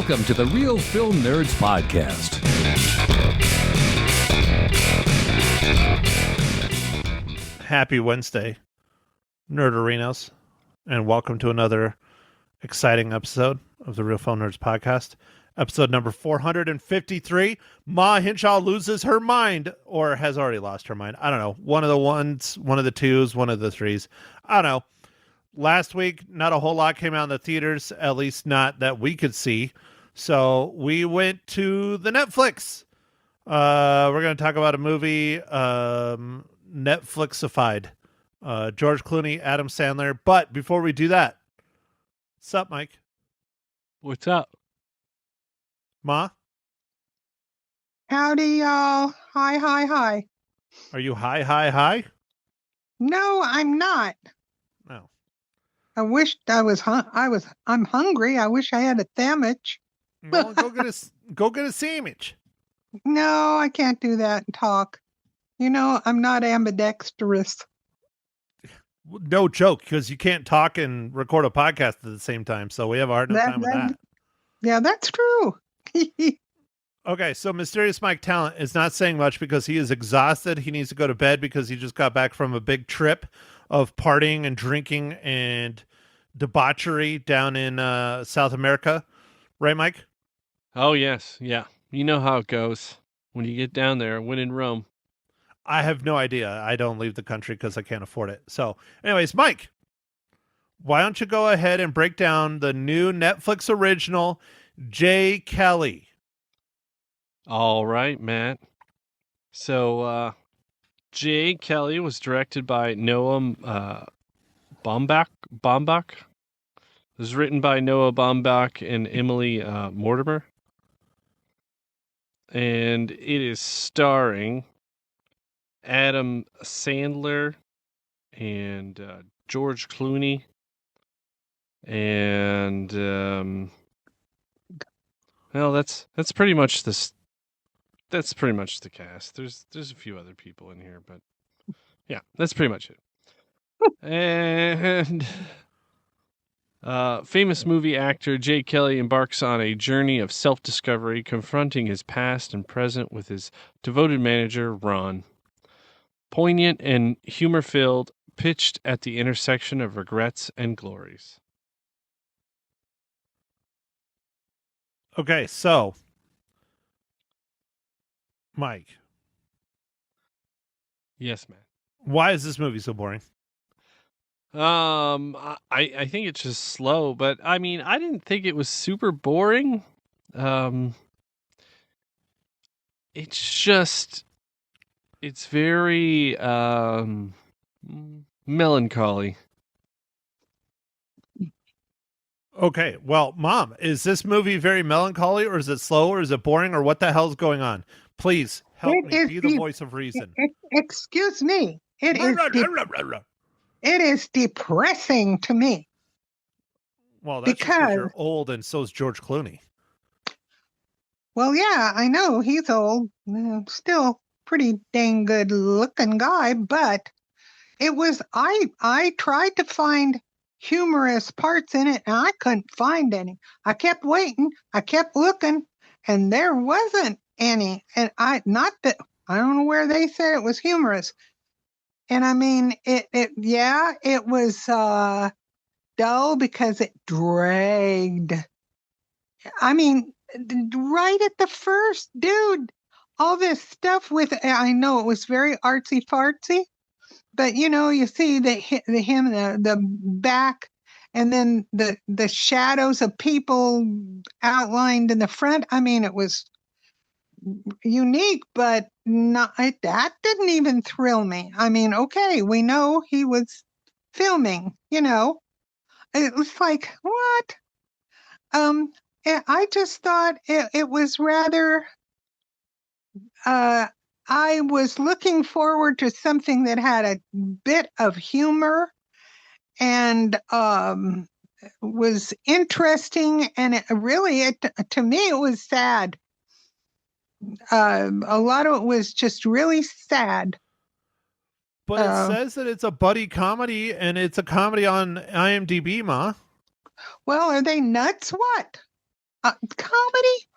Welcome to the Real Film Nerds Podcast. Happy Wednesday, Nerdarinos, and welcome to another exciting episode of the Real Film Nerds Podcast. Episode number 453. Ma Hinshaw loses her mind, or has already lost her mind. I don't know. One of the ones, one of the twos, one of the threes. I don't know. Last week, not a whole lot came out in the theaters, at least not that we could see. So we went to the Netflix. We're going to talk about a movie, Netflixified. George Clooney, Adam Sandler. But before we do that, what's up, Mike? What's up? Ma? Howdy, y'all. Hi. Are you high? No, I'm not. No. I wished I was. I'm hungry. I wish I had a sandwich. Well, go get a sandwich. No, I can't do that and talk. You know, I'm not ambidextrous. No joke, because you can't talk and record a podcast at the same time. So we have a hard enough time with that. Yeah, that's true. Okay, so Mysterious Mike Talent is not saying much because he is exhausted. He needs to go to bed because he just got back from a big trip of partying and drinking and debauchery down in South America. Right, Mike? Oh, yes. Yeah. You know how it goes when you get down there, when in Rome. I have no idea. I don't leave the country because I can't afford it. So anyways, Mike, why don't you go ahead and break down the new Netflix original, J. Kelly? All right, Matt. So, J. Kelly was directed by Noah Baumbach. It was written by Noah Baumbach and Emily Mortimer. And it is starring Adam Sandler and George Clooney and well, that's pretty much this. That's pretty much the cast. There's a few other people in here, but yeah, that's pretty much it. And famous movie actor Jay Kelly embarks on a journey of self-discovery, confronting his past and present with his devoted manager, Ron. Poignant and humor-filled, pitched at the intersection of regrets and glories. Okay, so Mike. Yes, man. Why is this movie so boring? I think it's just slow, but I mean, I didn't think it was super boring. It's very melancholy. Okay, well, Mom, is this movie very melancholy, or is it slow, or is it boring, or what the hell's going on? Please help me be the voice of reason. Excuse me. It is depressing to me. Well, that's because you're old, and so is George Clooney. Well, yeah, I know he's old, still pretty dang good looking guy, but it was I tried to find humorous parts in it, and I couldn't find any. I kept waiting, I kept looking, and there wasn't any. And I don't know where they said it was humorous. And I mean, it was dull because it dragged. I mean, right at the first, dude, all this stuff I know it was very artsy fartsy, but you see the back, and then the shadows of people outlined in the front. I mean, it was unique, but that didn't even thrill me. I mean, okay, we know he was filming, it was like, what? I just thought it was rather, I was looking forward to something that had a bit of humor and was interesting, and to me it was sad. A lot of it was just really sad. But it says that it's a buddy comedy, and it's a comedy on IMDb, Ma. Well, are they nuts? What? Comedy?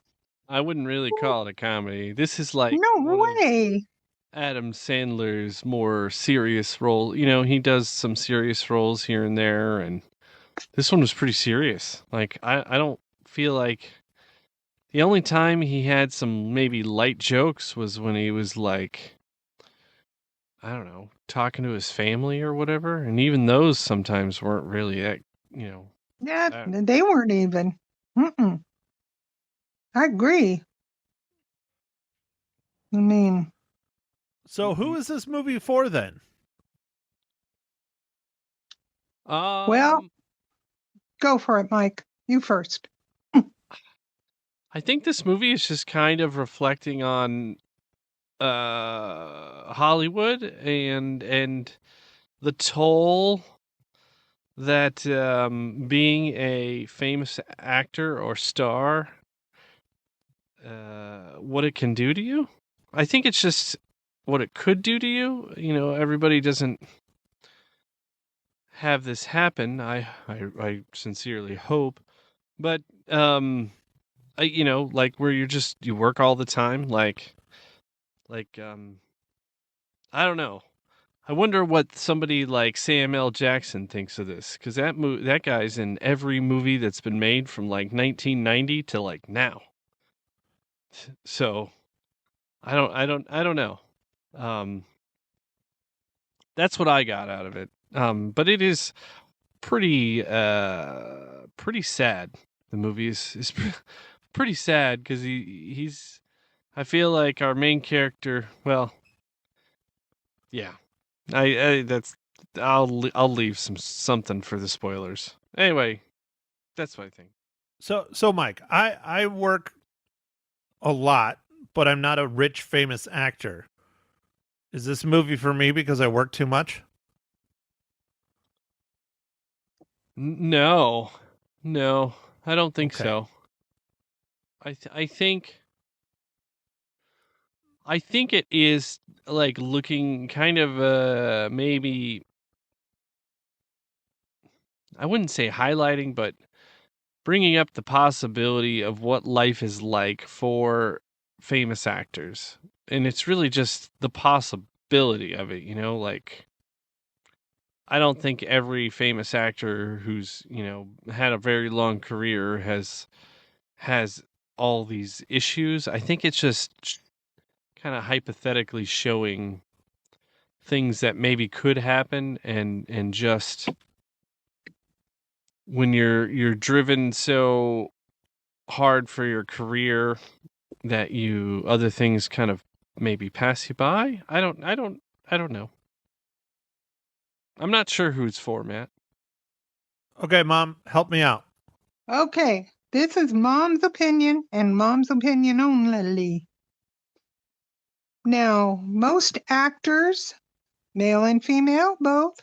I wouldn't really call it a comedy. This is like No one of way. Adam Sandler's more serious role. You know, he does some serious roles here and there, and this one was pretty serious. Like, I don't feel like the only time he had some maybe light jokes was when he was like, I don't know, talking to his family or whatever. And even those sometimes weren't really that, you know. Yeah, Uh, they weren't even. Mm-mm. I agree. I mean, So who is this movie for then? well, um, go for it, Mike. You first. I think this movie is just kind of reflecting on Hollywood and the toll that being a famous actor or star, what it can do to you. I think it's just what it could do to you. You know, everybody doesn't have this happen. I sincerely hope, but you know, like where you work all the time, like I don't know. I wonder what somebody like Samuel L. Jackson thinks of this, because that guy's in every movie that's been made from like 1990 to like now. So I don't know. Um, that's what I got out of it. But it is pretty sad. The movie is pretty sad because he's. I feel like our main character. Well, yeah. I that's I'll leave something for the spoilers. Anyway, that's what I think. So Mike, I work a lot, but I'm not a rich famous actor. Is this movie for me because I work too much? No, no, I don't think Okay. so. I think it is like looking kind of maybe I wouldn't say highlighting, but bringing up the possibility of what life is like for famous actors. And it's really just the possibility of it, you know, like I don't think every famous actor who's, you know, had a very long career has all these issues. I think it's just kind of hypothetically showing things that maybe could happen and just when you're driven so hard for your career that you other things kind of maybe pass you by. I don't know. I'm not sure who it's for, Matt. Okay, Mom, help me out. Okay, this is Mom's opinion and Mom's opinion only. Now, most actors, male and female, both,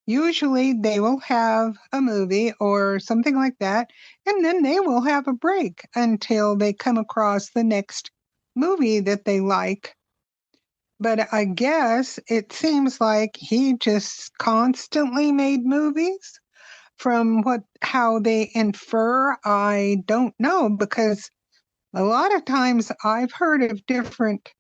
usually they will have a movie or something like that, and then they will have a break until they come across the next movie that they like. But I guess it seems like he just constantly made movies. From how they infer, I don't know, because a lot of times I've heard of different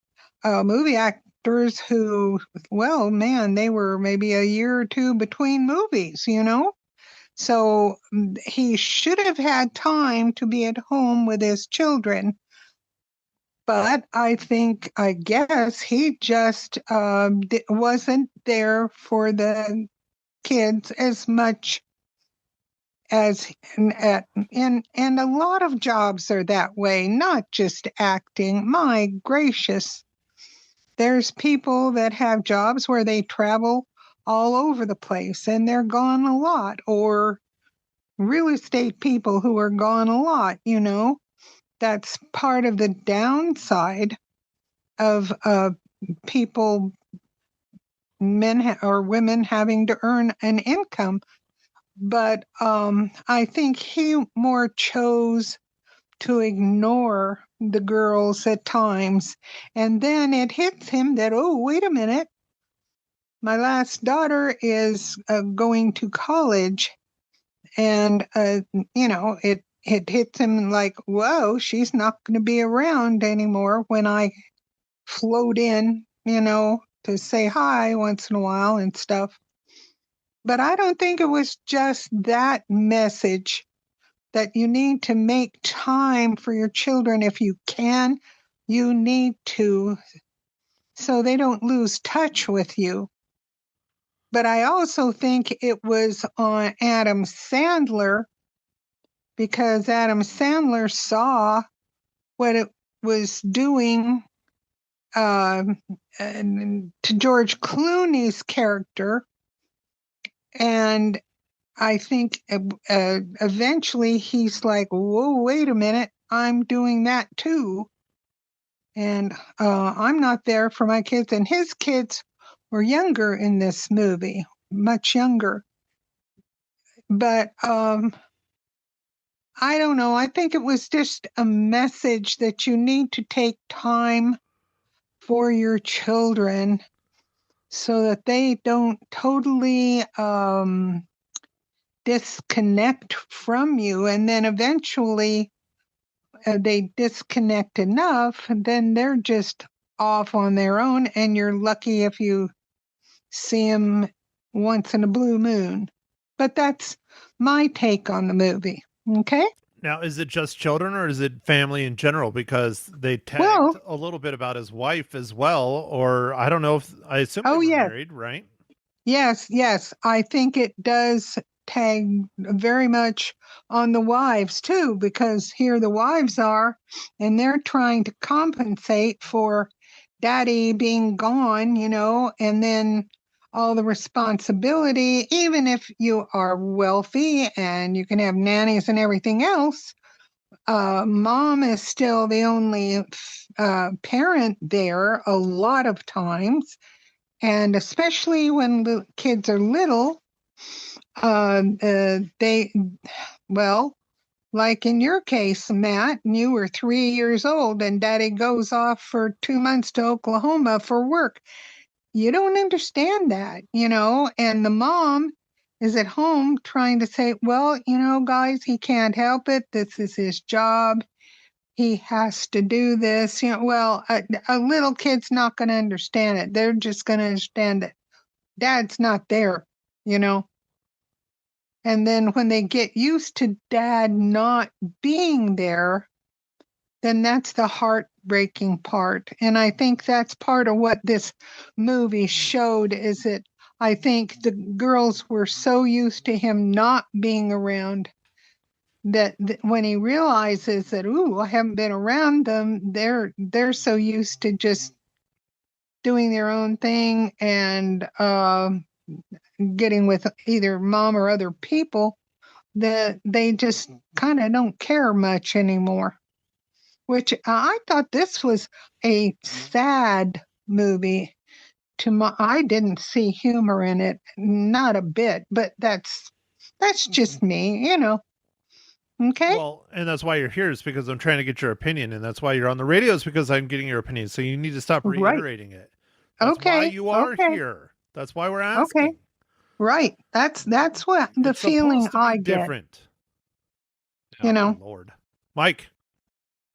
movie actors who, well, man, they were maybe a year or two between movies, you know? So he should have had time to be at home with his children. But I guess he just wasn't there for the kids as much as and a lot of jobs are that way, not just acting. My gracious, there's people that have jobs where they travel all over the place and they're gone a lot, or real estate people who are gone a lot, you know. That's part of the downside of people, or women, having to earn an income. But I think he more chose to ignore the girls at times. And then it hits him that, oh, wait a minute, my last daughter is going to college. And, you know, it hits him like, whoa, she's not going to be around anymore when I float in, to say hi once in a while and stuff. But I don't think it was just that message that you need to make time for your children. If you can, you need to, so they don't lose touch with you. But I also think it was on Adam Sandler, because Adam Sandler saw what it was doing to George Clooney's character. And I think eventually he's like, whoa, wait a minute, I'm doing that too. And I'm not there for my kids. And his kids were younger in this movie, much younger. But I don't know. I think it was just a message that you need to take time for your children so that they don't totally disconnect from you. And then eventually they disconnect enough, and then they're just off on their own. And you're lucky if you see them once in a blue moon. But that's my take on the movie. Okay. Now, is it just children or is it family in general? Because they tagged a little bit about his wife as well, or I don't know if, I assume they were married, right? Yes. I think it does tag very much on the wives too, because here the wives are, and they're trying to compensate for daddy being gone, and then all the responsibility. Even if you are wealthy and you can have nannies and everything else, mom is still the only parent there a lot of times. And especially when the kids are little, like in your case, Matt, you were 3 years old and daddy goes off for 2 months to Oklahoma for work. You don't understand that, and the mom is at home trying to say, well, guys, he can't help it. This is his job. He has to do this. Well, a little kid's not going to understand it. They're just going to understand that dad's not there, And then when they get used to dad not being there, then that's the heartbreaking part. And I think that's part of what this movie showed, is that I think the girls were so used to him not being around that when he realizes that, ooh, I haven't been around them, they're so used to just doing their own thing and getting with either mom or other people, that they just kind of don't care much anymore. Which I thought this was a sad movie. I didn't see humor in it, not a bit. But that's just me, Okay. Well, and that's why you're here, is because I'm trying to get your opinion, and that's why you're on the radio, is because I'm getting your opinion. So you need to stop reiterating it. That's why you are here. That's why we're asking. Okay. Right. That's what the feeling I get. Different. Lord, Mike.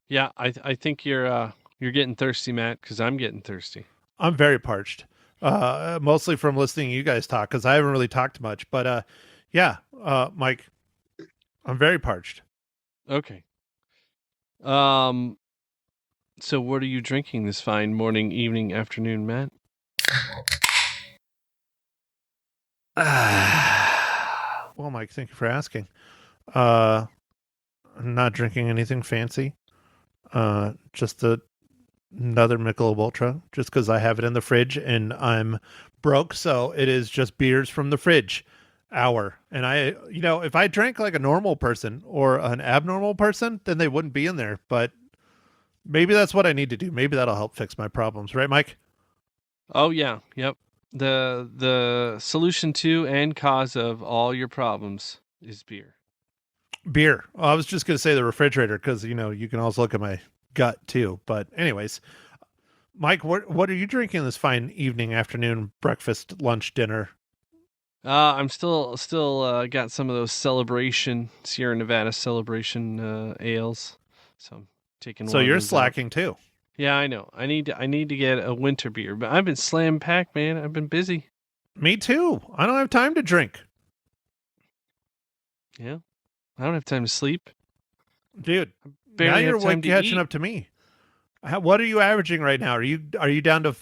Yeah, I think you're getting thirsty, Matt, because I'm getting thirsty. I'm very parched, mostly from listening to you guys talk, because I haven't really talked much. But Mike, I'm very parched. Okay. So what are you drinking this fine morning, evening, afternoon, Matt? Well, Mike, thank you for asking. I'm not drinking anything fancy. Just another Michelob Ultra, just because I have it in the fridge and I'm broke. So it is just beers from the fridge hour. And if I drank like a normal person or an abnormal person, then they wouldn't be in there. But maybe that's what I need to do. Maybe that'll help fix my problems. Right, Mike? Oh, yeah. Yep. The solution to and cause of all your problems is beer. Beer. Well, I was just going to say the refrigerator, because, you can also look at my gut too. But anyways, Mike, what are you drinking this fine evening, afternoon, breakfast, lunch, dinner? I'm still got some of those Sierra Nevada celebration ales, so I'm taking So one of you're those out. slacking too. Yeah, I know. I need to get a winter beer, but I've been slam packed, man. I've been busy. Me too. I don't have time to drink. Yeah, I don't have time to sleep. Dude, now Barely you're have time to catching eat. up to me. What are you averaging right now? Are you down to,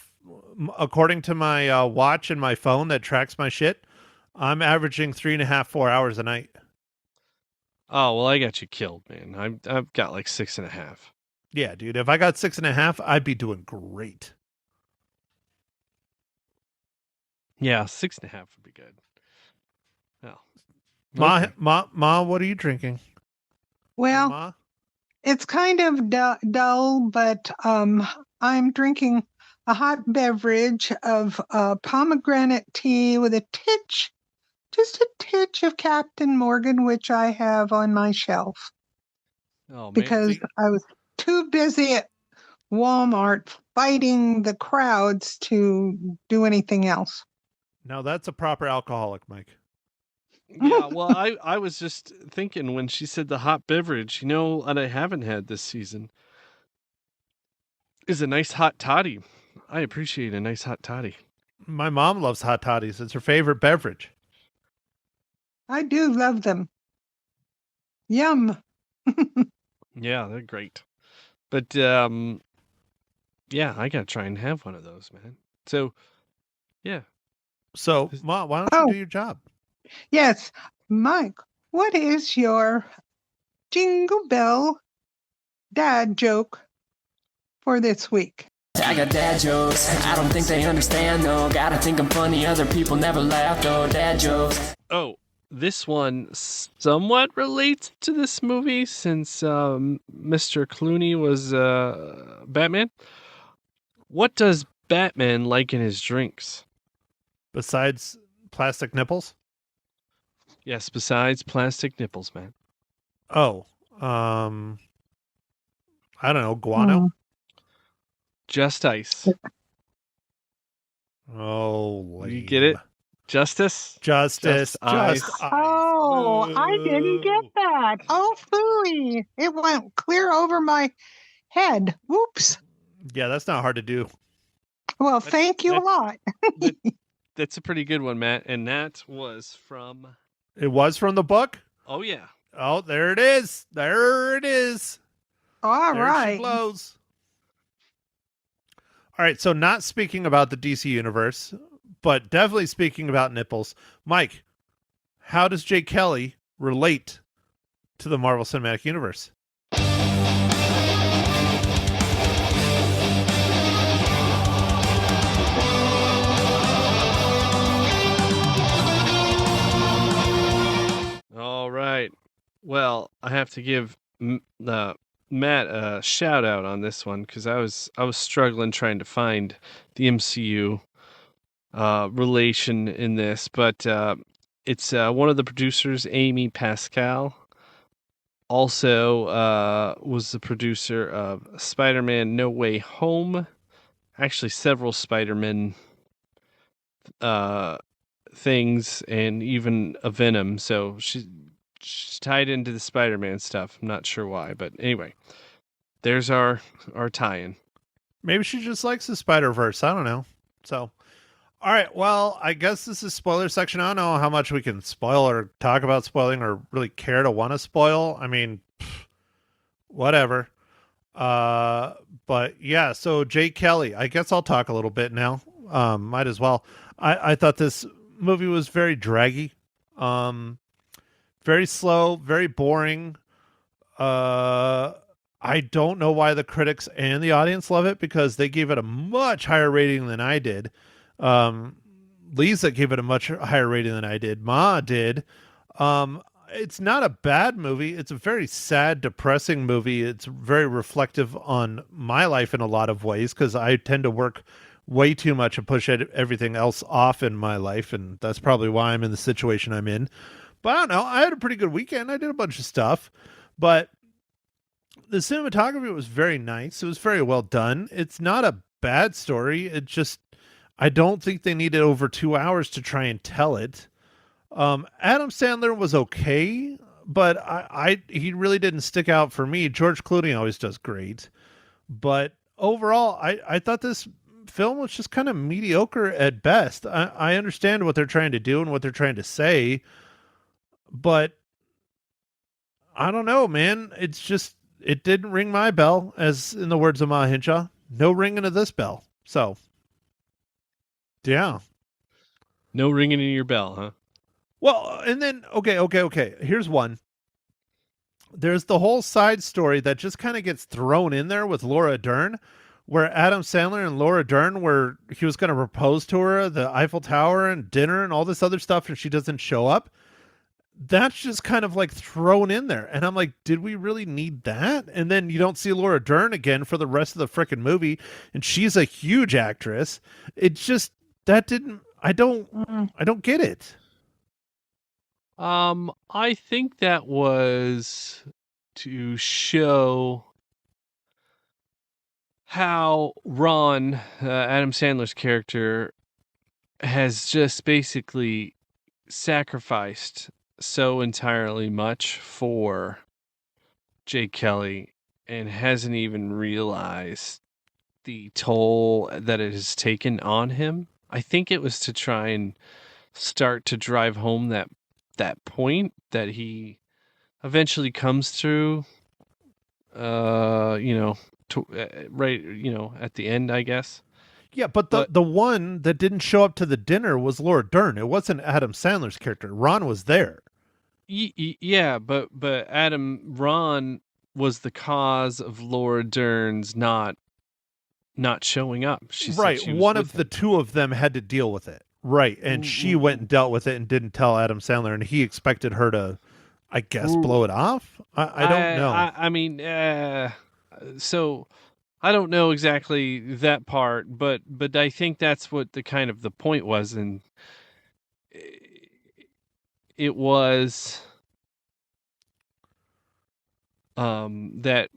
according to my watch and my phone that tracks my shit? I'm averaging 3.5, 4 hours a night. Oh well, I got you killed, man. I've got like 6.5. Yeah, dude. If I got 6.5, I'd be doing great. Yeah, 6.5 would be good. Oh, Ma, okay. ma, what are you drinking? Hey, Well, Ma? it's kind of dull, but I'm drinking a hot beverage of pomegranate tea with just a titch of Captain Morgan, which I have on my shelf Oh man. because I was too busy at Walmart fighting the crowds to do anything else. Now that's a proper alcoholic, Mike. Yeah, well, I was just thinking when she said the hot beverage, what I haven't had this season is a nice hot toddy. I appreciate a nice hot toddy. My mom loves hot toddies. It's her favorite beverage. I do love them. Yum. Yeah, they're great. But yeah, I gotta try and have one of those, man. So yeah. So, Ma, why don't you Oh, do your job? yes. Mike, what is your Jingle Bell dad joke for this week? I got dad jokes, I don't think they understand though. Gotta think I'm funny, other people never laugh though. Dad jokes. Oh, this one somewhat relates to this movie since Mr. Clooney was Batman. What does Batman like in his drinks? Besides plastic nipples? Yes, besides plastic nipples, man. Oh, I don't know, guano? Just ice. Oh, lame. You get it? Justice? Justice. Just ice. Oh, I didn't get that. Oh, phooey. It went clear over my head. Whoops. Yeah, that's not hard to do. Well, thank you a lot. That's a pretty good one, Matt. And that was from. It was from the book? Oh, yeah. Oh, there it is. There it is. All There right. she blows. All right, so not speaking about the DC universe, but definitely speaking about nipples. Mike, how does Jay Kelly relate to the Marvel Cinematic Universe? All right. Well, I have to give Matt a shout out on this one because I was struggling trying to find the MCU relation in this, but it's one of the producers, Amy Pascal. Also, was the producer of Spider-Man: No Way Home. Actually, several Spider-Man things, and even a Venom. So she's tied into the Spider-Man stuff. I'm not sure why, but anyway, there's our tie-in. Maybe she just likes the Spider-Verse. I don't know. So, all right. Well, I guess this is spoiler section. I don't know how much we can spoil or talk about spoiling or really care to want to spoil. I mean, whatever. But yeah, so Jay Kelly, I guess I'll talk a little bit now. Might as well. I thought this movie was very draggy. Very slow, very boring. I don't know why the critics and the audience love it because they gave it a much higher rating than I did. Lisa gave it a much higher rating than I did. Ma did. It's not a bad movie. It's a very sad, depressing movie. It's very reflective on my life in a lot of ways because I tend to work way too much and push everything else off in my life, and that's probably why I'm in the situation I'm in. But I don't know. I had a pretty good weekend. I did a bunch of stuff, but the cinematography was very nice. It was very well done. It's not a bad story. It just, I don't think they needed over 2 hours to try and tell it. Adam Sandler was okay, but he really didn't stick out for me. George Clooney always does great, but overall, I thought this film was just kind of mediocre at best. I understand what they're trying to do and what they're trying to say, but I don't know, man. It's just it didn't ring my bell, as in the words of Ma Hinshaw. No ringing of this bell. So, yeah. No ringing in your bell, huh? Well, and then okay. Here's one. There's the whole side story that just kind of gets thrown in there with Laura Dern, where Adam Sandler and Laura Dern where he was going to propose to her at the Eiffel Tower and dinner and all this other stuff, and she doesn't show up. That's just kind of like thrown in there. And I'm like, did we really need that? And then you don't see Laura Dern again for the rest of the freaking movie. And she's a huge actress. It just, that didn't, I don't get it. I think that was to show how Ron, Adam Sandler's character, has just basically sacrificed so entirely much for Jake Kelly and hasn't even realized the toll that it has taken on him. I think it was to try and start to drive home that point that he eventually comes through, right, at the end, I guess. Yeah, but the one that didn't show up to the dinner was Laura Dern. It wasn't Adam Sandler's character. Ron was there. Yeah, but Ron was the cause of Laura Dern's not showing up. She right. said she was One with of the him. two of them had to deal with it. Right. And she went and dealt with it and didn't tell Adam Sandler, and he expected her to, I guess, blow it off. I don't know. I mean, so I don't know exactly that part, but I think that's what the kind of the point was, and it was that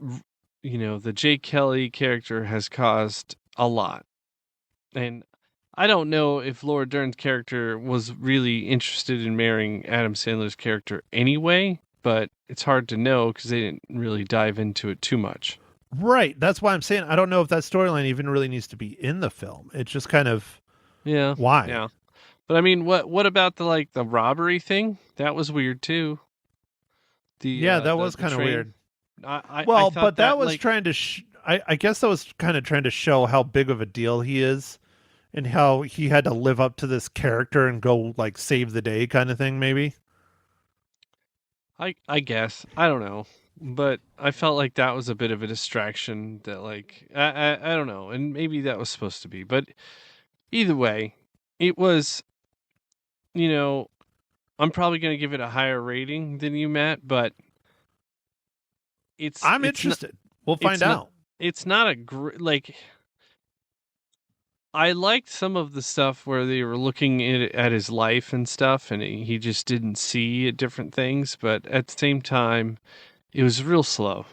the Jake Kelly character has caused a lot, and I don't know if Laura Dern's character was really interested in marrying Adam Sandler's character anyway, but it's hard to know because they didn't really dive into it too much. Right. That's why I'm saying I don't know if that storyline even really needs to be in the film. It's just kind of why. Yeah. But I mean, what about the robbery thing? That was weird too. That was kind of weird. I but that was trying to. I guess that was kind of trying to show how big of a deal he is, and how he had to live up to this character and go like save the day kind of thing. Maybe. I guess I don't know, but I felt like that was a bit of a distraction. That I don't know, and maybe that was supposed to be, but either way, it was. I'm probably going to give it a higher rating than you, Matt, but I'm interested. We'll find out. It's not a I liked some of the stuff where they were looking at his life and stuff, and he just didn't see different things. But at the same time, it was real slow.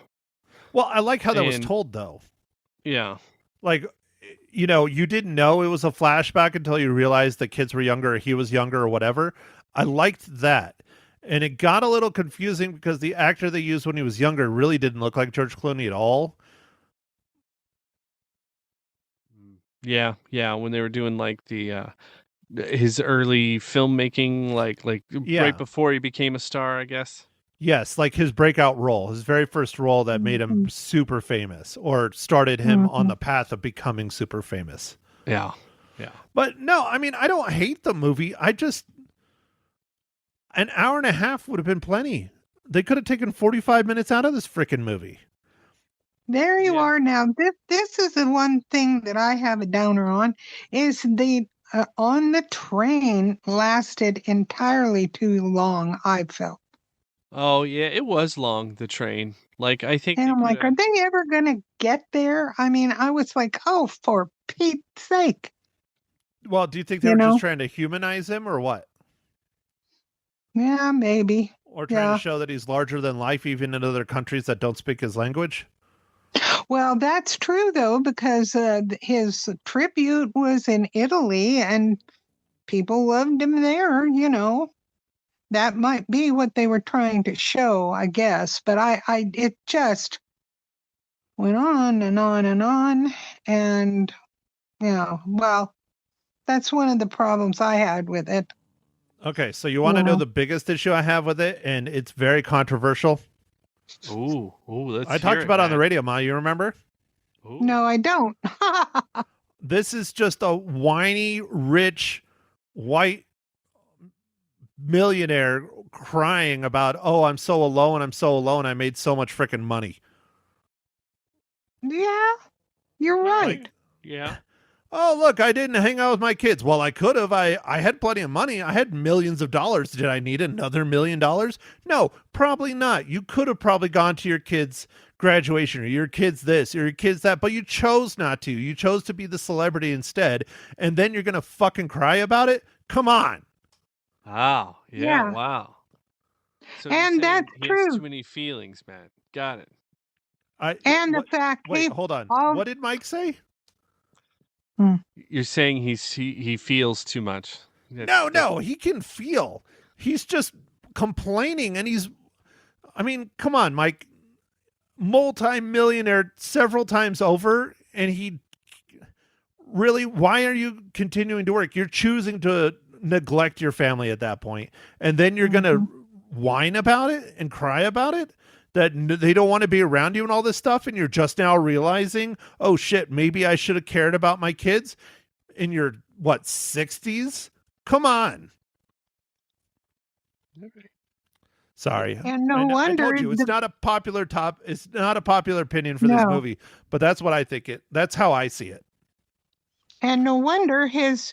Well, I like how that was told, though. Yeah. Like, you didn't know it was a flashback until you realized the kids were younger or he was younger or whatever. I liked that. And it got a little confusing because the actor they used when he was younger really didn't look like George Clooney at all. Yeah. When they were doing his early filmmaking, right before he became a star, I guess. Yes, like his breakout role, his very first role that made him super famous or started him on the path of becoming super famous. Yeah. But no, I mean, I don't hate the movie. An hour and a half would have been plenty. They could have taken 45 minutes out of this freaking movie. There you are now. This is the one thing that I have a downer on, is the on the train lasted entirely too long, I felt. Oh yeah, it was long, the train. I think. And I'm like, are they ever going to get there? I mean, I was like, oh, for Pete's sake. Well, do you think they were just trying to humanize him or what? Yeah, maybe. Or trying to show that he's larger than life, even in other countries that don't speak his language? Well, that's true, though, because his tribute was in Italy and people loved him there, that might be what they were trying to show, I guess. But it just went on and on and on. And, well, that's one of the problems I had with it. Okay, so you want to know Yeah. the biggest issue I have with it, and it's very controversial. Ooh, let's I hear talked it, about it on the Matt. radio, Ma. You remember? Ooh. No, I don't. This is just a whiny, rich, white millionaire crying about, oh, I'm so alone. I made so much freaking money. Yeah, you're right. Yeah. Oh, look, I didn't hang out with my kids. Well, I could have. I had plenty of money. I had millions of dollars. Did I need another $1 million? No, probably not. You could have probably gone to your kids' graduation or your kids this or your kids that, but you chose not to. You chose to be the celebrity instead. And then you're going to fucking cry about it? Come on. Wow. Yeah. Yeah. Wow. So And you're saying that's he has true. too many feelings, Matt. Got it. And what- the fact Wait, hold on. all- What did Mike say? You're saying he feels too much. No, he can feel. He's just complaining and I mean, come on, Mike. Multi-millionaire several times over, and he really, why are you continuing to work? You're choosing to neglect your family at that point, and then you're going to whine about it and cry about it, that they don't want to be around you and all this stuff, and you're just now realizing, oh shit, maybe I should have cared about my kids in your, 60s? Come on. Sorry. And no I wonder told you, it's not a popular it's not a popular opinion for this No. movie, but that's what I think that's how I see it. And no wonder his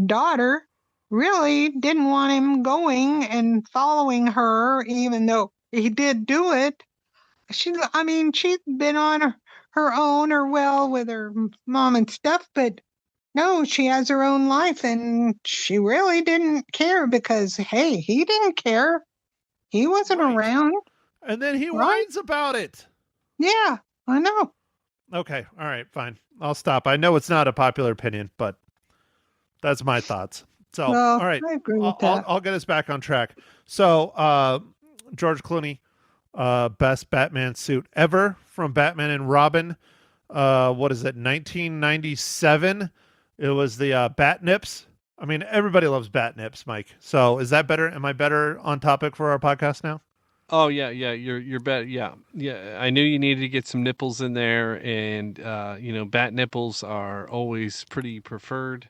daughter really didn't want him going and following her, even though he did do it. She's been on her own or well with her mom and stuff, but no, she has her own life, and she really didn't care because, hey, he didn't care. He wasn't Right. around. And then he Right? whines about it. Yeah, I know. Okay. All right, fine. I'll stop. I know it's not a popular opinion, but that's my thoughts. So, Well, all right. I agree with I'll, that. I'll get us back on track. So, George Clooney, best Batman suit ever from Batman and Robin. What is it? 1997. It was the Bat Nips. I mean, everybody loves Bat Nips, Mike. So is that better? Am I better on topic for our podcast now? Oh yeah. You're better. Yeah. I knew you needed to get some nipples in there, and bat nipples are always pretty preferred.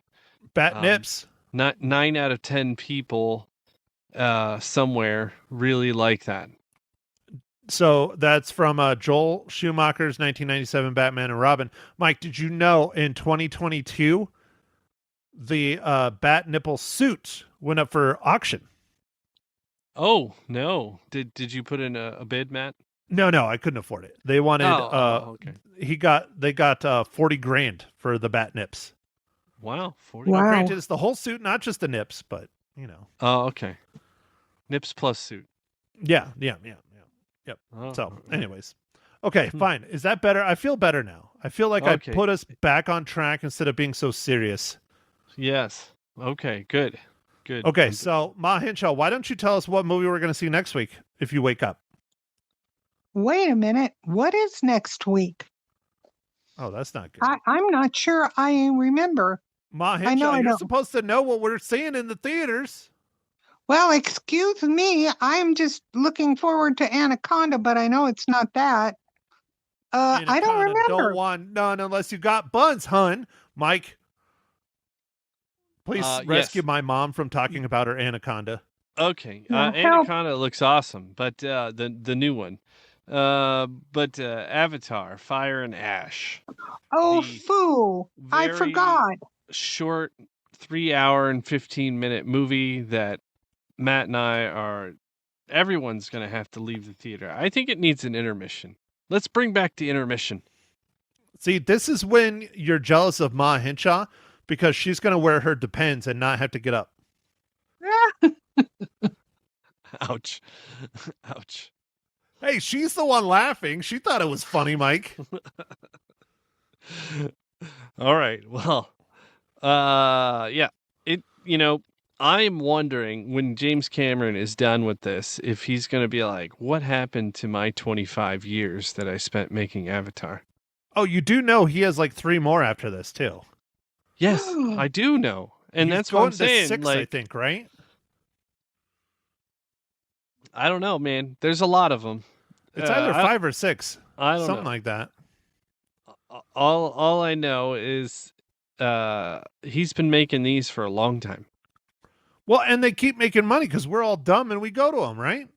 Bat Nips. Not 9 out of 10 people somewhere really like that. So that's from Joel Schumacher's 1997 Batman and Robin. Mike, did you know in 2022 the Bat Nipple suit went up for auction? Oh no! Did you put in a bid, Matt? No, I couldn't afford it. They wanted. Okay. They got 40 grand for the Bat Nips. Wow, 40. Wow. Granted, it's the whole suit, not just the nips, but you know. Oh, okay. Nips plus suit. Yeah. Yep. Oh, So, all right. anyways, okay, fine. Is that better? I feel better now. I feel like Okay. I put us back on track instead of being so serious. Yes. Okay. Good. Okay, so Ma Hinshaw, why don't you tell us what movie we're going to see next week if you wake up? Wait a minute. What is next week? Oh, that's not good. I'm not sure I remember. Ma I know Hinshaw, I you're don't. supposed to know what we're seeing in the theaters. Well, excuse me. I'm just looking forward to Anaconda, but I know it's not that. I don't Anaconda remember. Don't want none unless you got buns, hun. Mike, please rescue yes. my mom from talking about her anaconda. Okay. Well, help. Anaconda looks awesome, but the new one. But Avatar: Fire and Ash. Oh, The fool. I very forgot. Short 3 hour and 15-minute movie that Matt and everyone's going to have to leave the theater. I think it needs an intermission. Let's bring back the intermission. See, this is when you're jealous of Ma Hinshaw because she's going to wear her Depends and not have to get up. Ouch. Ouch. Hey, she's the one laughing. She thought it was funny, Mike. All right. Well, yeah. I'm wondering when James Cameron is done with this, if he's going to be like, what happened to my 25 years that I spent making Avatar? Oh, you do know he has like 3 more after this too. Yes, I do know. And He's that's what I'm going to saying. 6, Like, I think, right? I don't know, man. There's a lot of them. It's either 5 or 6. I don't Something know. like that. All I know is he's been making these for a long time. Well, and they keep making money because we're all dumb and we go to them, right?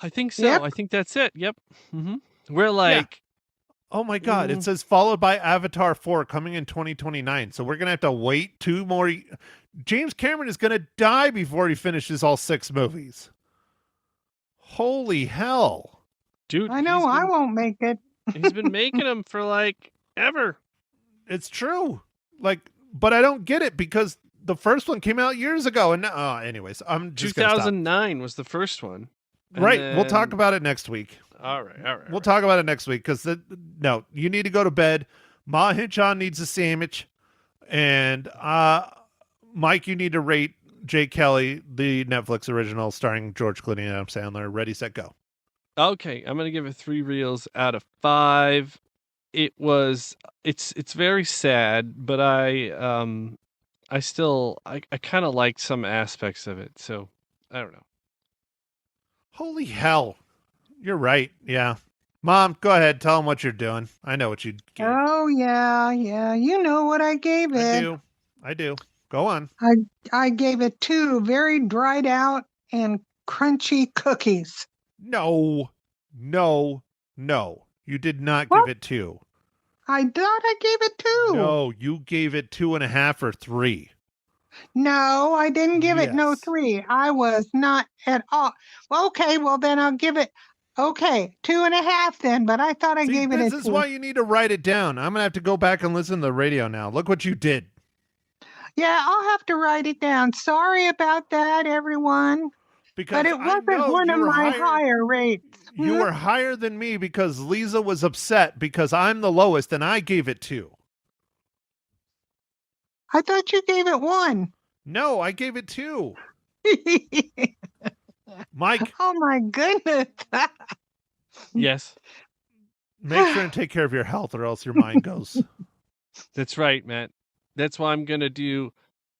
I think so. Yep. I think that's it. Yep. We're like, Oh my God. It says followed by Avatar 4 coming in 2029. So we're going to have to wait 2 more. James Cameron is going to die before he finishes all 6 movies. Holy hell. dude, I know I won't make it. he's been making them for like ever. It's true. Like, but I don't get it because the first one came out years ago. And anyways, I'm just 2009 was the first one. And right. We'll talk then- about it next week. All right. We'll talk about it next week because no, you need to go to bed. Ma Hinchan needs a sandwich, and Mike, you need to rate Jay Kelly, the Netflix original starring George Clooney and Adam Sandler. Ready, set, go. Okay, I'm gonna give it 3 reels out of 5. It's very sad, but I kind of like some aspects of it. So I don't know. Holy hell, you're right. Yeah, Mom, go ahead. Tell him what you're doing. I know what you gave. Oh yeah. You know what I gave it. I do. Go on. I gave it 2 very dried out and crunchy cookies. No. You did not What? give it 2. I thought I gave it 2. No, you gave it 2.5 or 3. No, I didn't give it no Yes. 3. I was not at all. Okay, well then I'll give it 2.5 then, but I thought I See, gave it a this is 2. why you need to write it down. I'm gonna have to go back and listen to the radio now. Look what you did. Yeah, I'll have to write it down. Sorry about that, everyone. Because But it I wasn't know one you of were my higher rates. You were higher than me because Lisa was upset because I'm the lowest and I gave it 2. I thought you gave it 1. No, I gave it 2. Mike, Oh my goodness. Yes, make sure and take care of your health or else your mind goes. that's right, Matt. That's why I'm gonna do,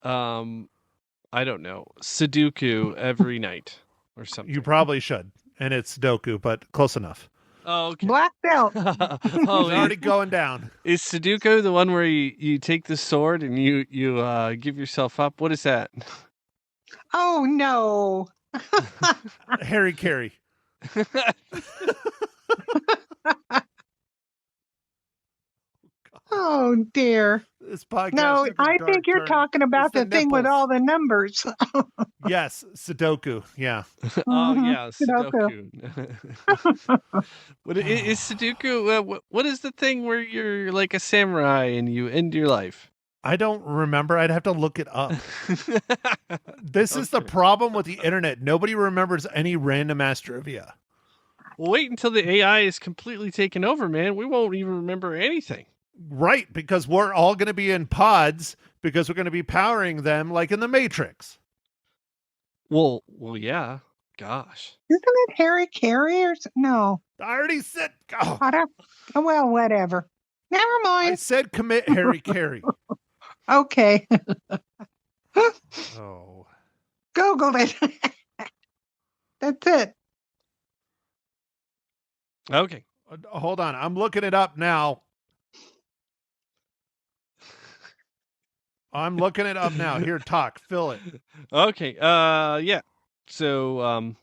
I don't know, Sudoku every night or something. You probably should. And it's Sudoku, but close enough. Oh, okay. Black belt. Oh, It's already going down. is Sudoku the one where you take the sword and you give yourself up? What is that? Oh no. Harry Carey. Oh dear. This podcast. No, took a I dark think you're turn. talking about It's the the thing with nipples. all the numbers. Yes, Sudoku. Yeah. Oh Mhm, yeah, Sudoku. What is Sudoku? What is the thing where you're like a samurai and you end your life? I don't remember. I'd have to look it up. This is the Okay. problem with the internet. Nobody remembers any random ass trivia. Well, wait until the AI is completely taken over, man. We won't even remember anything. Right, because we're all going to be in pods because we're going to be powering them like in the Matrix. Well, yeah. Gosh. Isn't it Harry Carey or no? I already said, oh, I don't, well, whatever. Never I mind. said commit Harry Carey. Okay. Oh. Googled it. That's it. Okay. Hold on. I'm looking it up now. I'm looking it up now. Here, talk. Fill it. Okay. Yeah. So,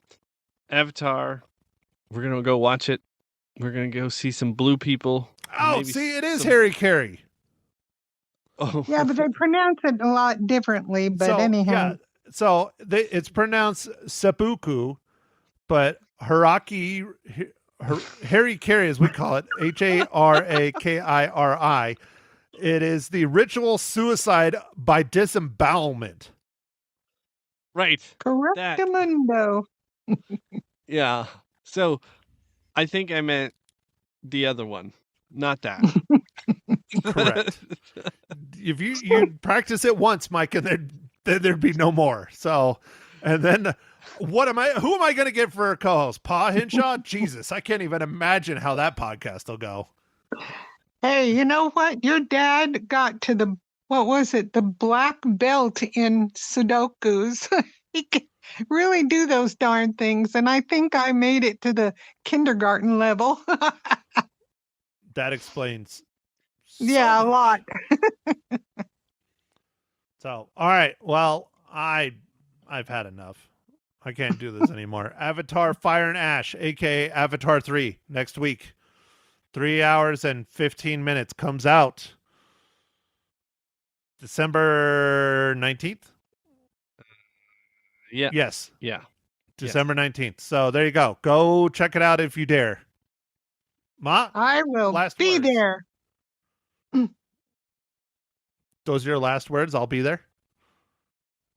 Avatar. We're gonna go watch it. We're gonna go see some blue people. Oh, Maybe see, it is some- Harry Carey. Oh. Yeah, but they pronounce it a lot differently. But anyhow, yeah, so it's pronounced seppuku, but Haraki, Harry Carey, as we call it, Harakiri. It is the ritual suicide by disembowelment. Right. correctamundo. Yeah. So, I think I meant the other one, not that. Correct. If you practice it once, Mike, and then then there'd be no more. So, and then who am I going to get for a co-host? Pa Hinshaw? Jesus, I can't even imagine how that podcast will go. Hey, you know what? Your dad got to the black belt in Sudokus. He can really do those darn things. And I think I made it to the kindergarten level. That explains. Yeah, a lot. So, all right. Well, I've had enough. I can't do this anymore. Avatar Fire and Ash, aka Avatar 3, next week. 3 hours and 15 minutes comes out December 19th. Yeah. Yes. Yeah. December 19th. So there you go. Go check it out if you dare. Ma, I will last be words. there. Those are your last words. I'll be there.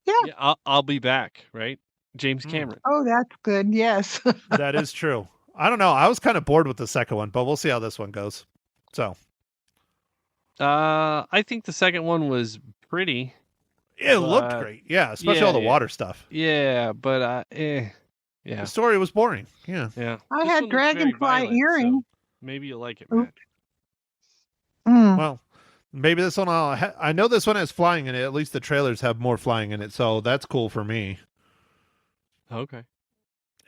Yeah, I'll be back, right? James Cameron. Oh, that's good. Yes. That is true. I don't know. I was kind of bored with the second one, but we'll see how this one goes. So, I think the second one was pretty. it looked great. Yeah, especially all the water stuff. Yeah, but The yeah. story was boring. Yeah. Yeah. I This had one looks very dragonfly violent, earring. so maybe you'll like it, Oop. Matt. Mm. Well, maybe this one. I know this one has flying in it. At least the trailers have more flying in it, so that's cool for me. Okay.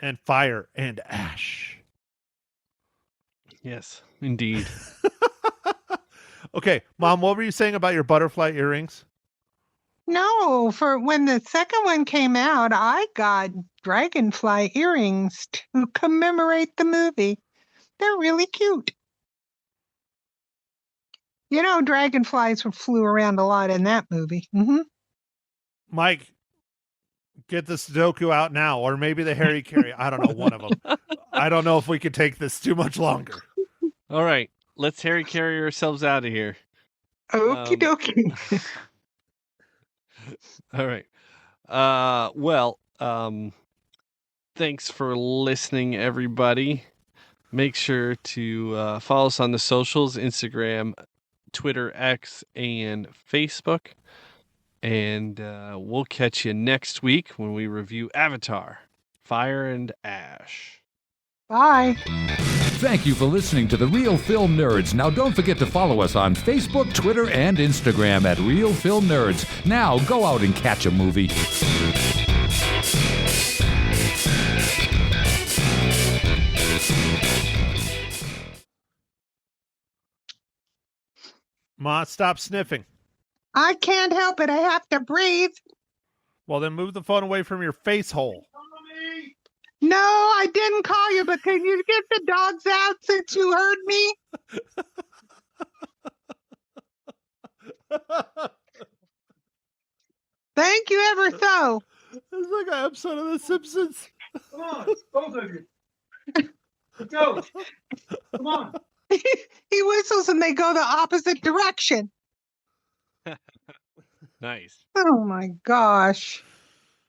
And fire and ash. Yes, indeed. Okay, Mom, what were you saying about your butterfly earrings? No, for when the second one came out, I got dragonfly earrings to commemorate the movie. They're really cute. You know, dragonflies flew around a lot in that movie. Mike, get the Sudoku out now, or maybe the Harry Carry. I don't know, one of them. I don't know if we could take this too much longer. All right, let's Harry carry ourselves out of here. Okie dokie. All right. Thanks for listening, everybody. Make sure to follow us on the socials, Instagram, Twitter, X, and Facebook. And we'll catch you next week when we review Avatar, Fire and Ash. Bye. Thank you for listening to The Real Film Nerds. Now, don't forget to follow us on Facebook, Twitter, and Instagram at Real Film Nerds. Now, go out and catch a movie. Ma, stop sniffing. I can't help it. I have to breathe. Well, then move the phone away from your face hole. No, I didn't call you, but can you get the dogs out since you heard me? Thank you ever so. It's like an episode of The Simpsons. Come on, both of you. Go. Come on. He whistles and they go the opposite direction. Nice. Oh my gosh.